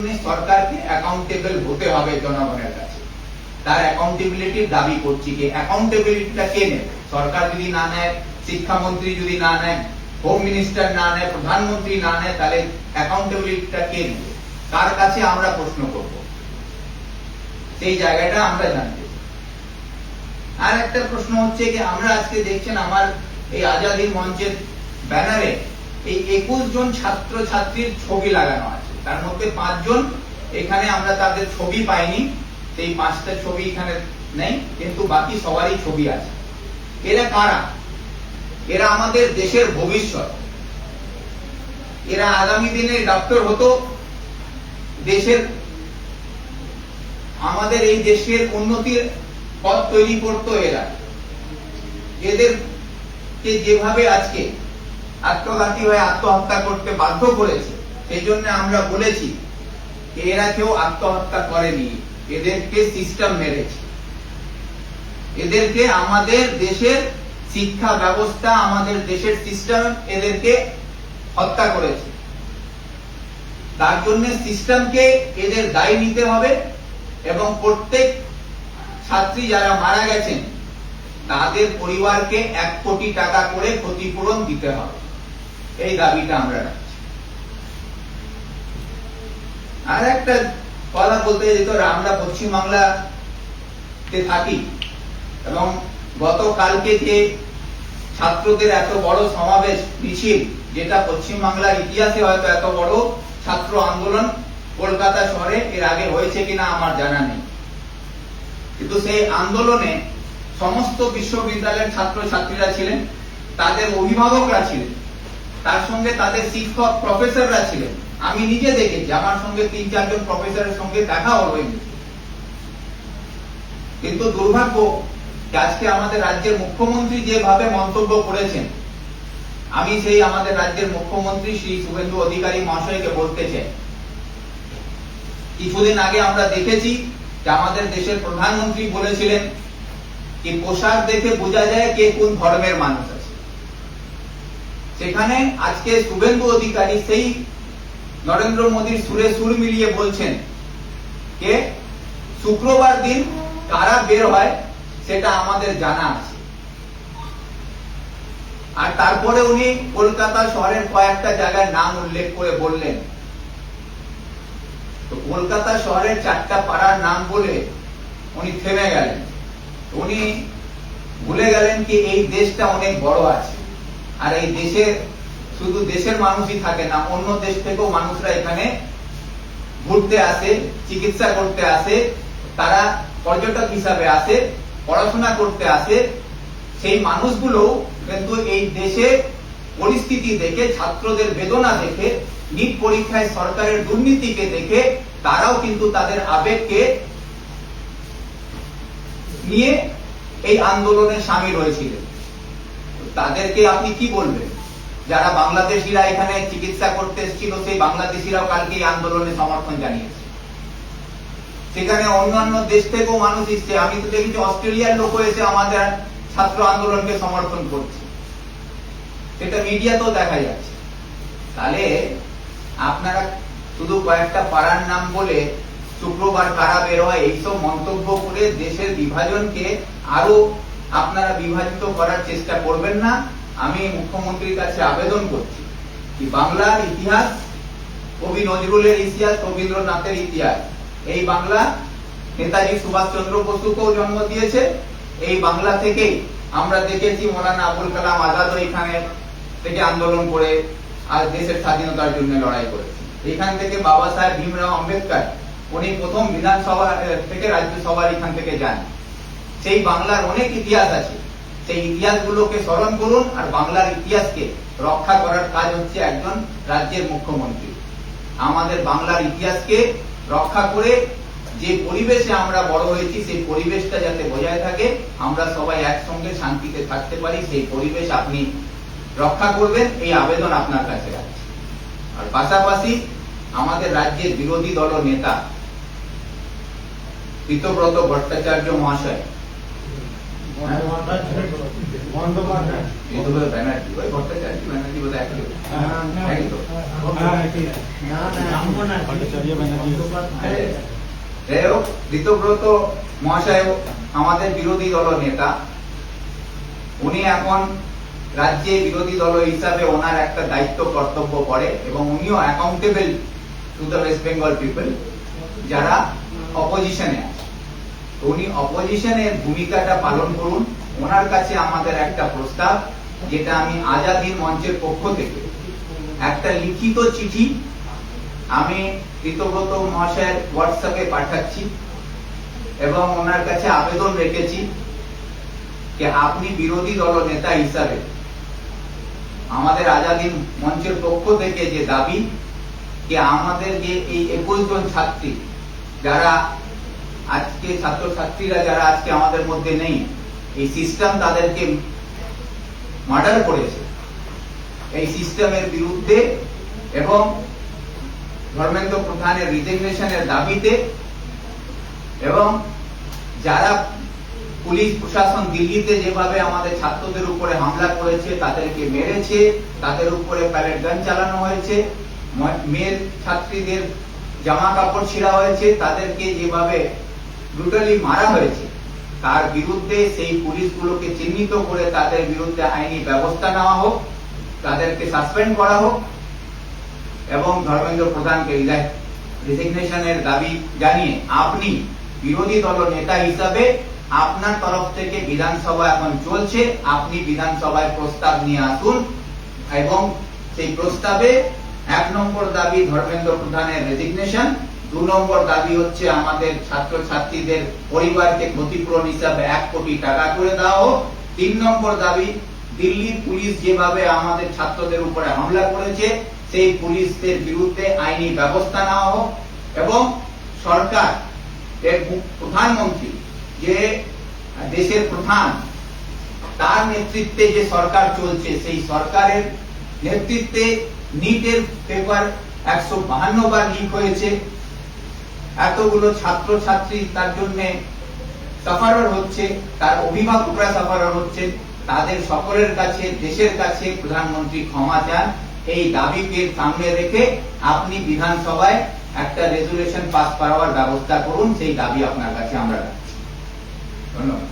সরকারকে অ্যাকাউন্টেবল হতে হবে জনগণের কাছে। তার অ্যাকাউন্টেবিলিটির দাবি করছি। কি অ্যাকাউন্টেবিলিটিটা কে নেবে? সরকার যদি না নেয়, শিক্ষামন্ত্রী যদি না নেয়, হোম মিনিস্টার না নেয়, প্রধানমন্ত্রী না নেয়, তাহলে অ্যাকাউন্টেবিলিটিটা কে নেবে? কার কাছে আমরা প্রশ্ন করব? সেই জায়গাটা আমরা জানতে। আর একটা প্রশ্ন হচ্ছে যে আমরা আজকে দেখছেন আমার এই আজাদী মঞ্চের ব্যানারে এই 21 জন ছাত্র ছাত্রীর ছবি লাগানো আছে। তার মধ্যে 5 জন এখানে আমরা তাদের ছবি পাইনি, সেই 5টা ছবি এখানে নেই, কিন্তু বাকি সবারই ছবি আছে। এরা কারা? এরা আমাদের দেশের ভবিষ্যৎ। এরা আগামী দিনে ডক্টর হতো, দেশের আমাদের এই দেশের উন্নতির পথ তৈরি করতো এরা। এদেরকে যেভাবে আজকে আত্মঘাতী হয়ে আত্মহত্যা করতে বাধ্য করেছে, সেই জন্য আমরা বলেছি এরা কেউ আত্মহত্যা করেনি, এদেরকে সিস্টেম মেরেছে। এদেরকে আমাদের দেশের শিক্ষা ব্যবস্থা, আমাদের দেশের সিস্টেম এদেরকে হত্যা করেছে। তার জন্য সিস্টেমকে এদের দায়ী নিতে হবে এবং প্রত্যেক ছাত্রী যারা মারা গেছেন তাদের পরিবারকে 1 কোটি টাকা করে ক্ষতিপূরণ দিতে হবে। এই দাবিটা আমরা রাখছি। আর একটা কথা বলতে যেত, আমরা পশ্চিমবাংলাতে থাকি এবং গতকালকে যে ছাত্রদের এত বড় সমাবেশ মিছিল, যেটা পশ্চিমবাংলার ইতিহাসে হয়তো এত বড় ছাত্র আন্দোলন কলকাতা শহরে এর আগে হয়েছে কিনা আমার জানা নেই, কিন্তু সেই আন্দোলনে সমস্ত বিশ্ববিদ্যালয়ের ছাত্র ছাত্রীরা ছিলেন, তাদের অভিভাবকরা ছিলেন, তার সঙ্গে তাদের শিক্ষক প্রফেসররা ছিলেন। আমি নিজে দেখেছি, আমার সঙ্গে 3-4 জন প্রফেসরের সঙ্গে দেখা হলো। কিন্তু দুর্ভাগ্য আজকে আমাদের রাজ্যের মুখ্যমন্ত্রী যেভাবে মন্তব্য করেছেন, আমি সেই আমাদের রাজ্যের মুখ্যমন্ত্রী শ্রী শুভেন্দু অধিকারী মহাশয়কে বলতে চাই, কিছুদিন আগে আমরা দেখেছি যে আমাদের দেশের প্রধানমন্ত্রী বলেছিলেন যে পোশাক দেখে বোঝা যায় কে কোন ধর্মের মানুষ আছে। সেখানে আজকে শুভেন্দু অধিকারী সেই নরেন্দ্র মোদীর সুরে সুর মিলিয়ে বলছেন যে শুক্রবার দিন কারা বের হয় সেটা আমাদের জানা আছে। আর তারপরে উনি কলকাতা শহরের কয়েকটা জায়গার নাম উল্লেখ করে বললেন, তো কলকাতা শহরের 4টা পাড়ার নাম বলে উনি থেমে গেলেন। উনি ভুলে গেলেন কি এই দেশটা অনেক বড় আছে, আর এই দেশে শুধু দেশের মানুষই থাকে না, অন্য দেশ থেকেও মানুষরা এখানে ঘুরতে আসে, চিকিৎসা করতে আসে, তারা পর্যটক হিসাবে আসে, পড়াশোনা করতে আসে। সেই মানুষগুলো কিন্তু এই দেশে পরিস্থিতি দেখে, ছাত্রদের বেদনা দেখে, নিট পরীক্ষায় সরকারের দুর্নীতিকে দেখে তারাও কিন্তু তাদের আবেগকে নিয়ে এই আন্দোলনে সামিল হয়েছিলেন। তাদেরকে আপনি কি বলবেন? যারা বাংলাদেশিরা এখানে চিকিৎসা করতে এসেছিল, সেই বাংলাদেশিরাও কালকে এই আন্দোলনে সমর্থন জানিয়েছে। সেখানে অন্যান্য দেশ থেকেও মানুষ এসছে। আমি তো দেখেছি অস্ট্রেলিয়ার লোক এসে আমাদের ছাত্র আন্দোলনকে সমর্থন করছে, সেটা মিডিয়াতেও দেখা যাচ্ছে। তাহলে আপনারা শুধু কয়েকটা পাড়ার নাম বলে শুক্রবার কারা বের হয় এইসব মন্তব্য করে দেশের বিভাজনকে আরো আপনারা বিভাজিত করার চেষ্টা করবেন না। আমি মুখ্যমন্ত্রীর কাছে আবেদন করছি কি বাংলার ইতিহাস, কবি নজরুলের ইতিহাস, রবীন্দ্রনাথের ইতিহাস, এই বাংলা নেতাজি সুভাষচন্দ্র বসুকেও জন্ম দিয়েছে। এই বাংলা থেকেই আমরা দেখেছি মৌলানা আবুল কালাম আজাদও এখানে থেকে আন্দোলন করে আর দেশের স্বাধীনতার জন্য লড়াই করেছে। এখান থেকে বাবা সাহেব ভীমরাও আম্বেদকর উনি প্রথম বিধানসভা থেকে রাজ্যসভার এখান থেকে যান। সেই বাংলার অনেক ইতিহাস আছে, সেই ইতিহাসগুলোকে স্মরণ করুন। আর বাংলার ইতিহাসকে রক্ষা করার কাজ হচ্ছে একজন রাজ্যের মুখ্যমন্ত্রী। আমাদের বাংলার ইতিহাসকে রক্ষা করে যে পরিবেশে আমরা বড় হয়েছি, সেই পরিবেশটা যাতে বজায় থাকে, আমরা সবাই একসঙ্গে শান্তিতে থাকতে পারি, সেই পরিবেশ আপনি রক্ষা করবেন, এই আবেদন আপনার কাছে রাখছি। আর পাশাপাশি আমাদের রাজ্যের বিরোধী দল নেতা পীতব্রত ভট্টাচার্য মহাশয় এই তো ব্যানার্জি ওই ভট্টাচার্য ব্যানার্জি বোধ হয় একই যাই হোক, ঋতব্রত মহাশয় আমাদের বিরোধী দল নেতা। উনি এখন রাজ্যে বিরোধী দল হিসাবে ওনার একটা দায়িত্ব কর্তব্য পড়ে এবং উনিও accountable to the West Bengal people যারা অপোজিশনে আছে। উনি অপোজিশনের ভূমিকাটা পালন করুন। ওনার কাছে আমাদের একটা প্রস্তাব, যেটা আমি আজাদী মঞ্চের পক্ষ থেকে একটা লিখিত চিঠি আমি ঋতব্রত মহাশয়ের হোয়াটসঅ্যাপে পাঠাচ্ছি এবং ওনার কাছে আবেদন রেখেছি যে আপনি বিরোধী দল নেতা হিসাবে আমাদের আজাদী মঞ্চের পক্ষ থেকে যে দাবি, যে আমাদের যে এই 21 জন ছাত্রী যারা আজকে ছাত্রছাত্রীরা যারা আজকে আমাদের মধ্যে নেই, এই সিস্টেম তাদেরকে মার্ডার করেছে, এই সিস্টেমের বিরুদ্ধে এবং ধর্মেন্দ্র প্রধানের রিজিগনেশনের দাবিতে, এবং যারা পুলিশ প্রশাসন দিল্লিতে যেভাবে আমাদের ছাত্রদের উপরে হামলা করেছে, তাদেরকে মেরেছে, তাদের উপরে প্যালেট গান চালানো হয়েছে, মেয়ের ছাত্রীদের জামা কাপড় ছিঁড়া হয়েছে, তাদেরকে যেভাবে ব্রুটালি মারা হয়েছে, তার বিরুদ্ধে সেই পুলিশগুলোকে চিহ্নিত করে তাদের বিরুদ্ধে আইনি ব্যবস্থা নেওয়া হোক, তাদেরকে সাসপেন্ড করা হোক এবং ধর্মেন্দ্র প্রধানকে রিজিগনেশনের দাবি জানিয়ে আপনি বিরোধী দল নেতা হিসাবে আপনার তরফ থেকে বিধানসভা এখন চলছে, আপনি বিধানসভায় প্রস্তাব নিয়ে আসুন এবং সেই প্রস্তাবে 1 নম্বর দাবি ধর্মেন্দ্র প্রধানের রেজিগনেশন, 2 নম্বর দাবি হচ্ছে আমাদের ছাত্রছাত্রীদের পরিবারকে ক্ষতিপূরণ হিসাবে 1 কোটি টাকা করে দেওয়া হোক, 3 নম্বর দাবি দিল্লির পুলিশ যেভাবে আমাদের ছাত্রদের উপরে হামলা করেছে সেই পুলিশদের বিরুদ্ধে আইনি ব্যবস্থা নেওয়া হোক এবং সরকার প্রধানমন্ত্রী যে দেশের প্রধান, তার নেতৃত্বে যে সরকার চলছে সেই সরকারের নেতৃত্বে নিটের পেপার 152 বার লিক হয়েছে, এতগুলো ছাত্রছাত্রী তার জন্য সাফারার হচ্ছে, তার অভিভাবকরা সাফারার হচ্ছে, তাদের সকলের কাছে দেশের কাছে প্রধানমন্ত্রী ক্ষমা চান। এই দাবিকে সামনে রেখে আপনি বিধানসভায় একটা রেজুলেশন পাস করার ব্যবস্থা করুন, সেই দাবি আপনার কাছে আমরা রাখছি। ধন্যবাদ।